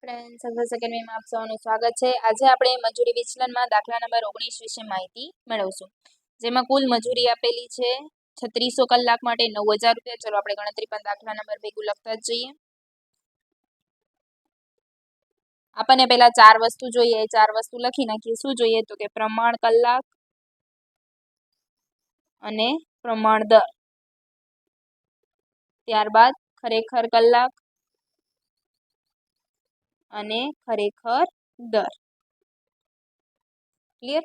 Friends, success એકેડમીમાં આપ સૌનું સ્વાગત છે। આજે આપણે મજૂરી વિચલનમાં દાખલા નંબર 19 વિશે માહિતી મેળવશું, જેમાં કુલ મજૂરી આપેલી છે 3600 કલાક માટે 9000 રૂપિયા। ચલો આપણે ગણતરી પણ દાખલા નંબર ભેગું લખતા જ જઈએ। આપણને પહેલા ચાર વસ્તુ જોઈએ, એ ચાર વસ્તુ લખી નાખીએ। શું જોઈએ તો કે પ્રમાણ કલાક અને પ્રમાણ દર, ત્યારબાદ ખરેખર કલાક અને ખરેખર દર। ક્લિયર?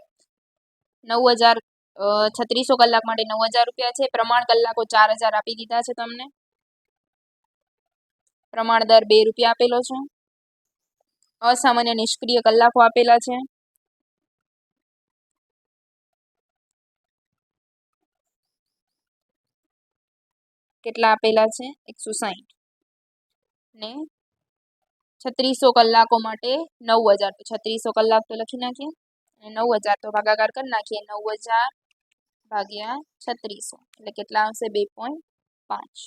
3600 કલાક માટે 9000 રૂપિયા છે। પ્રમાણ કલાકો 4000 આપી દીધા છે તમને। પ્રમાણ દર 2 રૂપિયા આપેલો છે। અસામાન્ય નિષ્ક્રિય કલાકો આપેલા છે। કેટલા આપેલા છે? 160 ને 3600 કલાકો માટે 9000, તો 3600 કલાક તો લખી નાખીએ અને 9000 તો ભાગાકાર કરી નાખીએ। 9000 ભાગ્યા 3600 એટલે કેટલા આવશે? 2.5।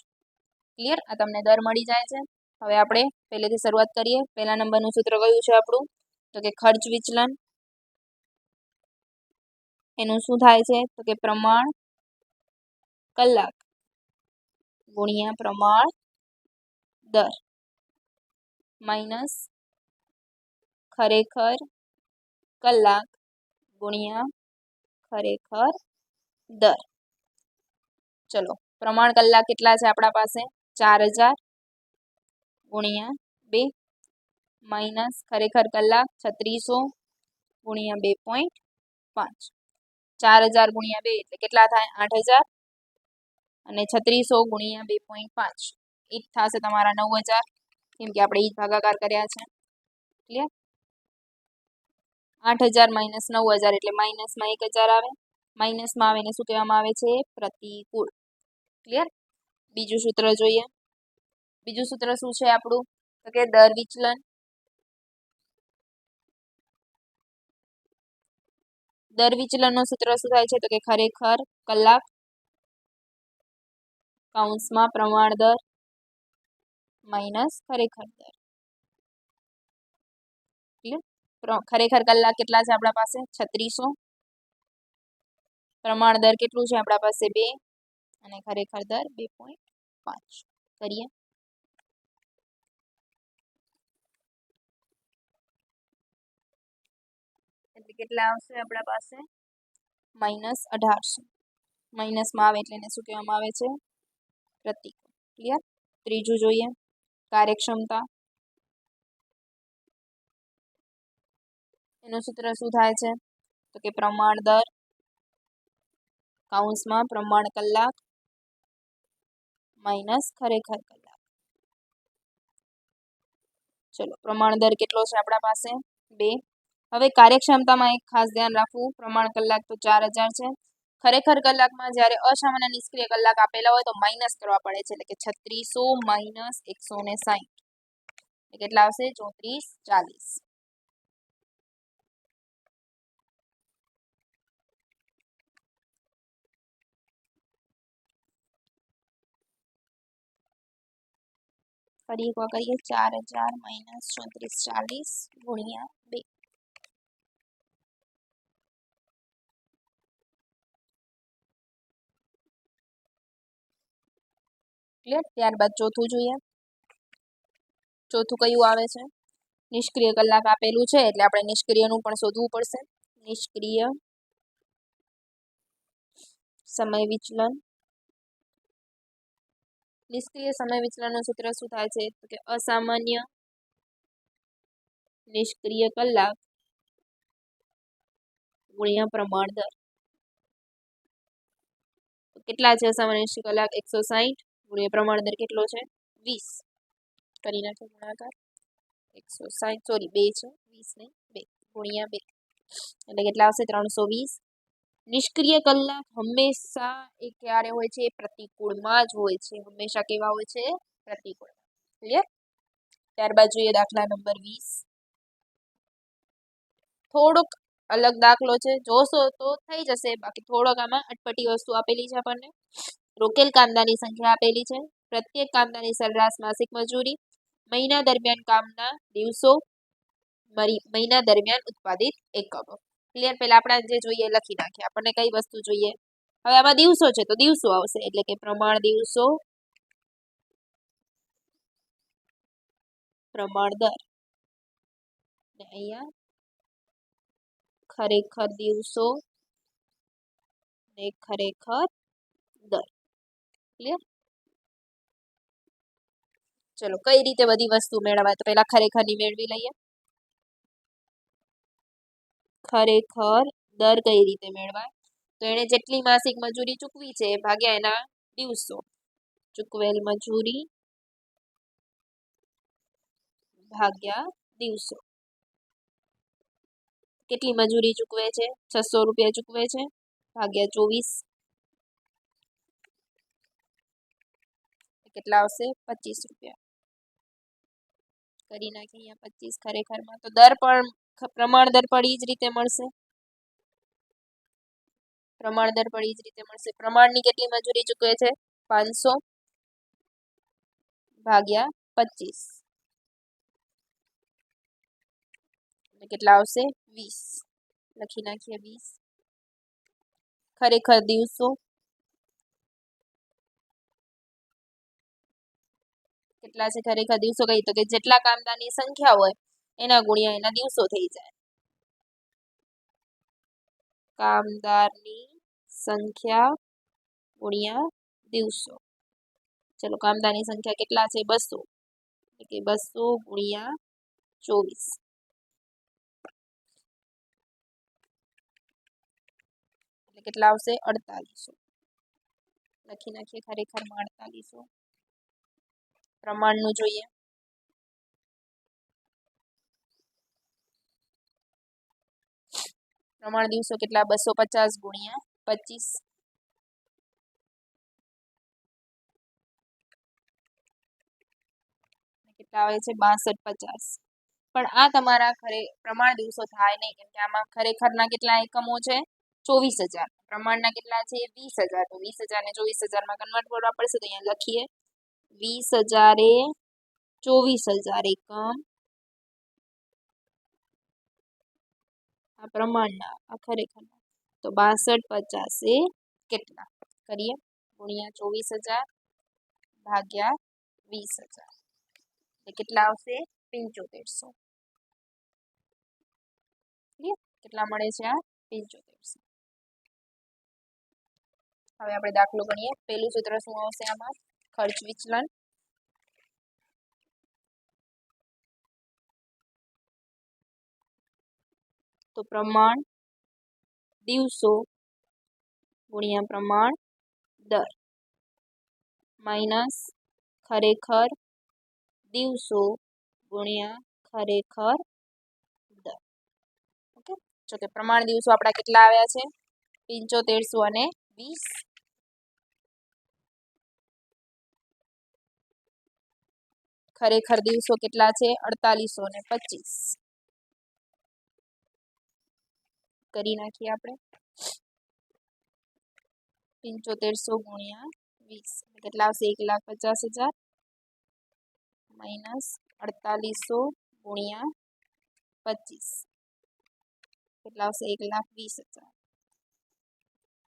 ક્લિયર? આ તમને દર મળી જાય છે। હવે આપણે પહેલેથી શરૂઆત કરીએ। પહેલા નંબરનું સૂત્ર કયું છે આપણું? તો કે ખર્ચ વિચલન। એનું શું થાય છે તો કે પ્રમાણ કલાક ગુણ્યા પ્રમાણ દર માઇનસ ખરેખર કલાક ગુણ્યા ખરેખર દર। ચલો, પ્રમાણ કલાક કેટલા છે આપણા પાસે? 4000 ગુણ્યા 2 માઇનસ ખરેખર કલાક 3600 ગુણ્યા 2.5। 4000 ગુણ્યા 2 એટલે કેટલા થાય? 8000 અને 3600 ગુણ્યા 2.5 એ જ થશે તમારા 9000, કેમ કે આપણે એ જ ભાગાકાર કર્યા છે। ક્લિયર? 8000 માઇનસ 9000 એટલે માઇનસમાં 1000 આવે। માઇનસમાં આવે ને શું કહેવામાં આવે છે? પ્રતિકૂળ। ક્લિયર? બીજું સૂત્ર જોઈએ। બીજું સૂત્ર શું છે આપણું? તો કે દર વિચલન। દર વિચલનનું સૂત્ર શું થાય છે તો કે ખરેખર કલાક કૌંસમાં પ્રમાણ દર માઇનસ ખરેખર દર। ક્લિયર? ખરેખર કલાક કેટલા છે આપણા પાસે? 3600। પ્રમાણ દર કેટલું છે આપણા પાસે? 2 અને ખરેખર દર 2.5 કરીએ। એટલે કેટલા આવશે આપણા પાસે? -1800। માઇનસમાં આવે એટલે એને શું કહેવામાં આવે છે? પ્રતિકૂળ। ક્લિયર? ત્રીજું જોઈએ, કાર્યક્ષમતા। એનું સૂત્ર શું થાય છે તો કે પ્રમાણ દર કૌંસમાં પ્રમાણ કલાક માઇનસ ખરેખર કલાક। ચલો, પ્રમાણ દર કેટલો છે આપણા પાસે? 2। હવે કાર્યક્ષમતામાં એક ખાસ ધ્યાન રાખવું, પ્રમાણ કલાક તો 4000 છે। ખરેખર કલાકમાં જ્યારે અસામાન્ય નિષ્ક્રિય કલાક આપેલા હોય તો માઇનસ કરવા પડે છે, એટલે કે 3600 માઇનસ 160 કેટલા આવશે? 3440। ફરી એક વાર કરીએ, 4000 માઇનસ 3440 ગુણ્યા 2। ક્લિયર? ત્યારબાદ ચોથું જોઈએ। ચોથું કયું આવે છે? નિષ્ક્રિય કલાક આપેલું છે એટલે આપણે નિષ્ક્રિયનું પણ શોધવું પડશે। નિષ્ક્રિય સમય વિચલન। નિષ્ક્રિય સમય વિચલનનું સૂત્ર શું થાય છે તો કે અસામાન્ય નિષ્ક્રિય કલાક ગુણ્યા પ્રમાણ દર। કેટલા છે અસામાન્ય નિષ્ક્રિય કલાક? 160 ગુણ્યા પ્રમાણ દર કેટલો છે? 20 કરી નાખો ગુણાકાર। 160 સોરી 2 છે, 20 નહીં 2 ગુણ્યા 2 એટલે કેટલા આવશે? 320। નિષ્ક્રિય કલાક હંમેશા એ ક્યારે હોય છે? પ્રતિકૂળમાં જ હોય છે। હંમેશા કેવા હોય છે? પ્રતિકૂળ। ક્લિયર? ત્યારબાદ જોઈએ દાખલા નંબર 20। થોડોક અલગ દાખલો છે, જોશો તો થઈ જશે, બાકી થોડોક આમાં અટપટી વસ્તુ આપેલી છે આપણને। રોકેલ કામદારની સંખ્યા આપેલી છે। પ્રત્યેક કામદારની સરેરાશ માસિક મજૂરી મહિના દરમિયાન કામના દિવસો, મહિના દરમિયાન ઉત્પાદિત એકમો. ક્લિયર? પહેલા આપણે જે જોઈએ લખી નાખીએ. આપણને કઈ વસ્તુ જોઈએ? હવે આમાં દિવસો છે તો દિવસો આવશે, એટલે કે પ્રમાણ દિવસો, પ્રમાણ દર, ને અહીંયા ખરેખર દિવસો ને ખરેખર દર. ક્લિયર? ચલો કઈ રીતે બધી વસ્તુ મેળવાય? તો પહેલા ખરેખરની મેળવી લઈએ. ખરેખર દર કઈ રીતે મેળવાય? તો એને જેટલી માસિક મજૂરી ચૂકવી છે ભાગ્યા એના દિવસો. ચૂકવેલ મજૂરી ભાગ્યા દિવસો. કેટલી મજૂરી ચૂકવે છે? 600 રૂપિયા ચૂકવે છે ભાગ્યા 24. કેટલા આવશે? 25 રૂપિયા. કરી નાખીએ અહીંયા 25 ખરેખરમાં. તો દર પણ પ્રમાણ દર પણ એ જ રીતે મળશે. પ્રમાણ દર પણ એ જ રીતે મળશે. પ્રમાણની કેટલી મજૂરી ચૂકવે છે? 500 ભાગ્યા 25. કેટલા આવશે? 20. લખી નાખીએ 20. ખરેખર દિવસો કેટલા છે? ખરેખર દિવસો કઈ તો કે જેટલા કામદારની સંખ્યા હોય એના ગુણ્યા એના દિવસો થઈ જાય. કામદારની સંખ્યા ગુણ્યા દિવસો. ચલો કામદારની સંખ્યા કેટલા છે? 200. એટલે કે 200 ગુણ્યા 24. એટલે કેટલા આવશે? 4800. લખી નાખીએ ખરેખરમાં 4800. પ્રમાણનું જોઈએ. પ્રમાણ દિવસો કેટલા? 250 ગુણ્યા 25. કેટલા આવે છે? 6250. પણ આ તમારા પ્રમાણ દિવસો થાય નહીં, કેમ કે આમાં ખરેખરના કેટલા એકમો છે? 24000. પ્રમાણના કેટલા છે? 20000. તો 20000 ને 24000 માં કન્વર્ટ કરવા પડશે, તો અહીંયા લખીએ 20000 એ 24000 એકમ. આ પ્રમાણના, આ ખરેખરના. તો 6250 એ કેટલા? કરીએ ગુણ્યા 24000 ભાગ્યા 20000. કેટલા આવશે? 7500. કેટલા મળે છે? આ 7500. હવે આપણે દાખલો ગણીએ. પહેલું સૂત્ર શું આવશે આમાં? ખર્ચ વિચલન. તો પ્રમાણ દિવસો ગુણ્યા પ્રમાણ દર માઇનસ ખરેખર દિવસો ગુણ્યા ખરેખર દર. ઓકે, જો કે પ્રમાણ દિવસો આપણા કેટલા આવ્યા છે? 7500 અને 20. ખરેખર દિવસો કેટલા છે? 4800 ને 25. કરી નાખીએ આપણે 7500 ગુણ્યા 20. કેટલા આવશે? 1,50,000 માઇનસ 4800 ગુણ્યા 25. કેટલા આવશે? 1,20,000.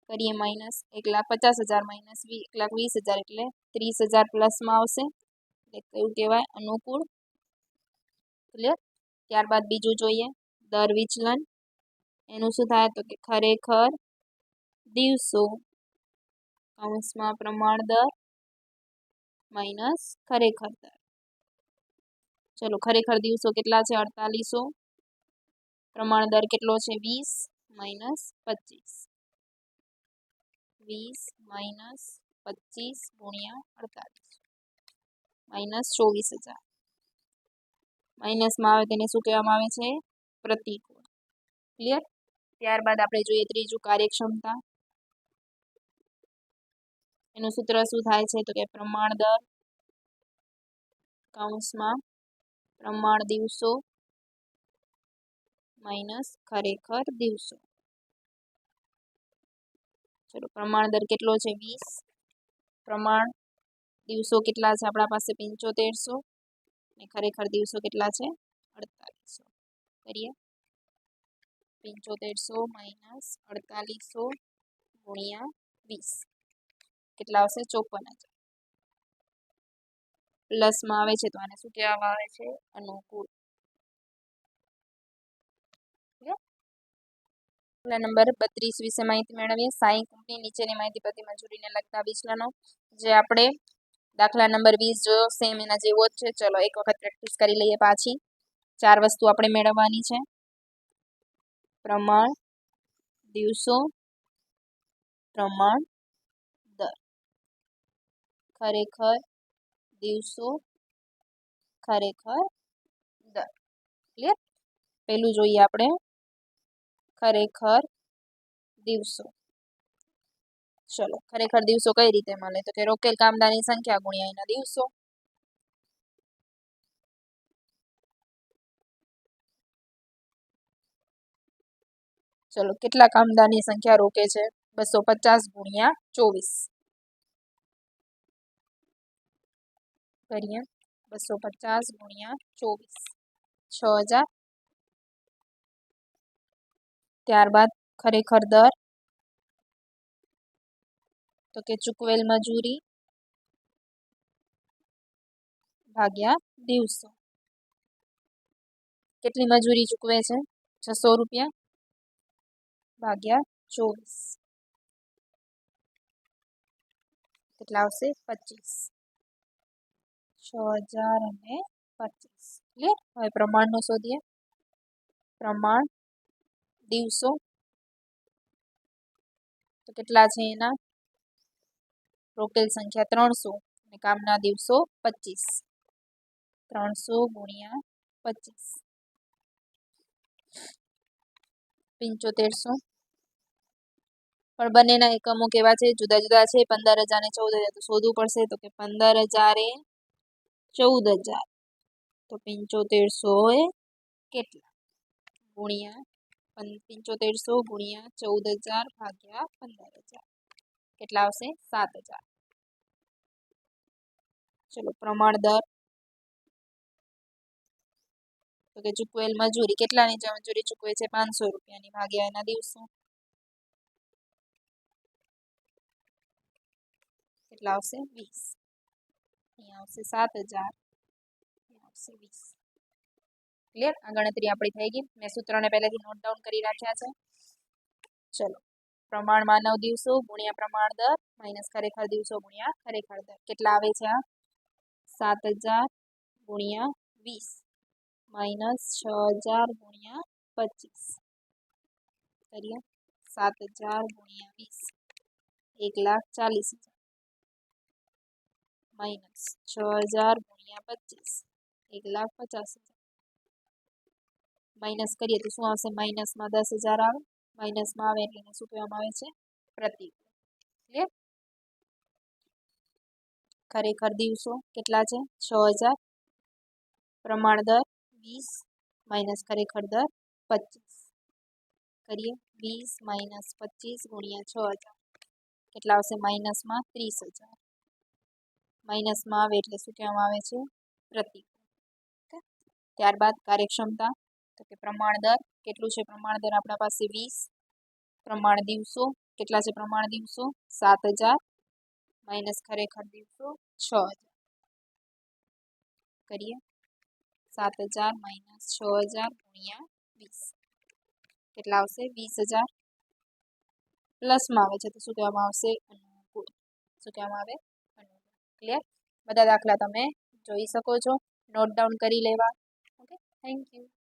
કરીએ માઇનસ 1,50,000 માઇનસ 1,20,000 એટલે 30,000 પ્લસમાં આવશે. એટલે કયું કહેવાય? અનુકૂળ. ક્લિયર? ત્યારબાદ બીજું જોઈએ દર વિચલન. એનું શું થાય? તો કે ખરેખર દિવસો કૌંસમાં પ્રમાણ દર માઇનસ ખરેખર દર. ચલો ખરેખર દિવસો કેટલા છે? 4800. પ્રમાણ દર કેટલો છે? 20 માઇનસ 25. 20 માઇનસ 25 ગુણ્યા 48 માઇનસ 24,000. માઇનસમાં આવે તેને શું કહેવામાં આવે છે? પ્રતિકૂળ. ક્લિયર? ત્યારબાદ આપણે જોઈએ ત્રીજું કાર્યક્ષમતા. એનું સૂત્ર શું થાય છે? તો કે પ્રમાણ દર કૌંસમાં પ્રમાણ દિવસો માઇનસ ખરેખર દિવસો. ચલો પ્રમાણ દર કેટલો છે? 20. પ્રમાણ દિવસો કેટલા છે આપણા પાસે? 7500. ને ખરેખર દિવસો કેટલા છે 4800 કરીએ 7500 માઇનસ 4800 ગુણ્યા 20 કેટલા આવશે 54000 પ્લસમાં આવે છે તો આને શું કહેવામાં આવે છે અનુકૂળ નંબર 32 વિશે માહિતી મેળવીએ સાઈ કંપની નીચેની માહિતી પરથી મંજૂરીને લગતા વિચલનો જે આપણે દાખલા નંબર 20 જોયો સેમ એના જેવો જ છે ચલો એક વખત પ્રેક્ટિસ કરી લઈએ પાછી 4 વસ્તુ આપણે મેળવવાની છે પ્રમાણ દિવસો પ્રમાણ દર ખરેખર દિવસો ખરેખર દર ક્લિયર પહેલું જોઈએ આપણે ખરેખર દિવસો ચલો ખરેખર દિવસો કઈ રીતે મળે તો કે રોકેલ કામદારની સંખ્યા ગુણ્યા એના દિવસો ચલો કેટલા કામદારની સંખ્યા રોકે છે 250 ગુણ્યા 24 કરીએ 250 ગુણ્યા 24 6000 ત્યારબાદ ખરેખર દર તો કે ચૂકવેલ મજૂરી ભાગ્યા દિવસો કેટલી મજૂરી ચૂકવે છે 600 રૂપિયા ભાગ્યા 24 કેટલા આવશે 25 6000 અને 25 ક્લિયર હવે પ્રમાણનો શોધીએ પ્રમાણ દિવસો તો કેટલા છે એના રોકેલ સંખ્યા 300 અને કામના દિવસો 25 300 ગુણ્યા 25 7500 પણ બંનેના એકમો કેવા છે જુદા જુદા છે 15000 ને 14000 તો શોધવું પડશે તો કે 15000 એ 14000 તો 7500 એ કેટલા ગુણ્યા 7500 ગુણ્યા 14000 ભાગ્યા 15000 કેટલા આવશે 7000 ચલો પ્રમાણ દર તો કે ચૂકવેલ મજૂરી કેટલાની મજૂરી ચૂકવે છે 500 રૂપિયાની ભાગ્યા એના દિવસો કેટલા આવશે 20 અહીંયા આવશે 7000 આવશે 20 ક્લિયર આ ગણતરી આપણી થઈ ગઈ મેં સૂત્રને પહેલેથી નોટ ડાઉન કરી રાખ્યા છે ચલો પ્રમાણ માનવ દિવસો ગુણ્યા પ્રમાણ દર માઇનસ ખરેખર દિવસો ગુણ્યા ખરેખર દર કેટલા આવે છે આ 7000 ગુણ્યા 20 માઇનસ 6000 ગુણ્યા 25 કરીએ 7000 ગુણ્યા 20 1,40,000 માઇનસ 6000 ગુણ્યા 25 1,50,000 માઇનસ કરીએ તો શું આવશે માઇનસમાં 10,000 આવે માઇનસમાં આવે એટલે શું કહેવામાં આવે છે પ્રતિકૂળ ક્લિયર ખરેખર દિવસો કેટલા છે 6000 પ્રમાણ દર 20 માઇનસ ખરેખર દર 25 કરીએ 20 માઇનસ 25 ગુણ્યા 6000 કેટલા આવશે માઇનસમાં 30,000 માઇનસમાં આવે એટલે શું કહેવામાં આવે છે પ્રતિકૂળ ત્યારબાદ કાર્યક્ષમતા તો કે પ્રમાણ દર કેટલું છે પ્રમાણ દર આપણા પાસે 20 પ્રમાણ દિવસો કેટલા છે પ્રમાણ દિવસો 7000 માઇનસ ખરેખર દિવસો 6000 કરીએ 7000 માઇનસ 6000 ગુણ્યા 20 કેટલા આવશે 20000 પ્લસમાં આવે છે તો શું કહેવામાં આવશે અનુકૂળ શું કહેવામાં આવે અનુકૂળ ક્લિયર બધા દાખલા તમે જોઈ શકો છો નોટ ડાઉન કરી લેવા ઓકે થેન્ક યુ